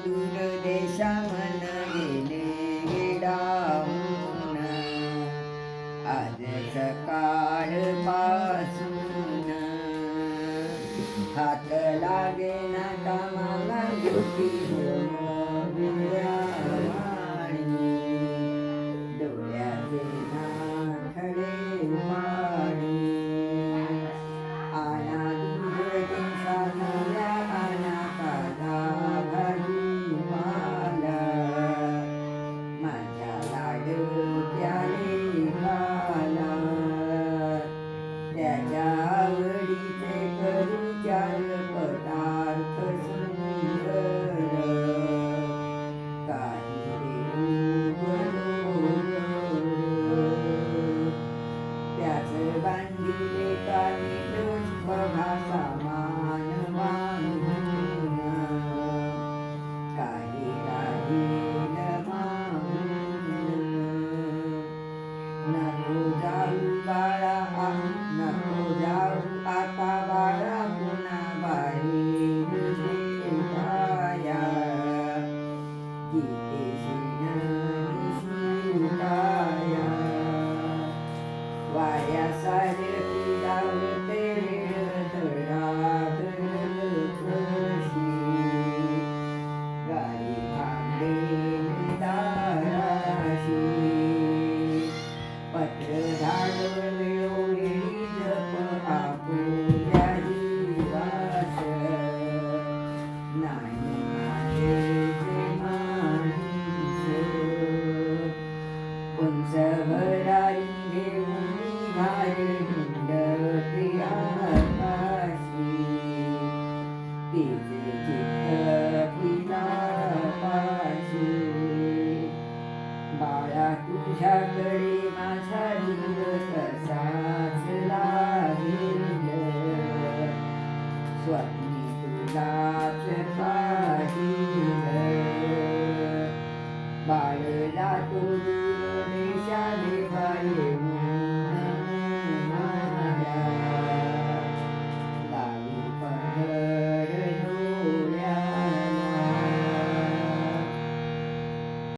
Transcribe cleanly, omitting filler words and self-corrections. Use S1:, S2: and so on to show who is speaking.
S1: दूर देशा मन गेले वेडावून आज सकाळ पासून हात लागेना कामाला झोपी डोळ्याचे नाखडे पाणी आना दूर देशा नव्या आना ताजा भाजीपाला माझ्या लाडक्याने खाला त्याच्या आवडीचे करू चार पदार्थ सुंदर काही त्याच बांधिले काही बघा सामान बांधून काही राहील मागून नको जाऊ बाळा नको जाऊ आता बाळा पुन्हा बाहेर भेटाया गीतेशी शिवकाया वाऱ्यासारखी लावते धडाधडकशी गाडी भांडेल दाराशी पत्र धाडवर वेळोवेळी जप आपुल्या जीवास नाही माझे जे माणूस उंच भरारी घेऊन निघाले हिंडते आकाशी तिचे चित्त पिलापाशी बाळा तुझ्याकडे माझा जीव तसाच लागेल स्वप्नी तुलाच पाहिल बाळला तो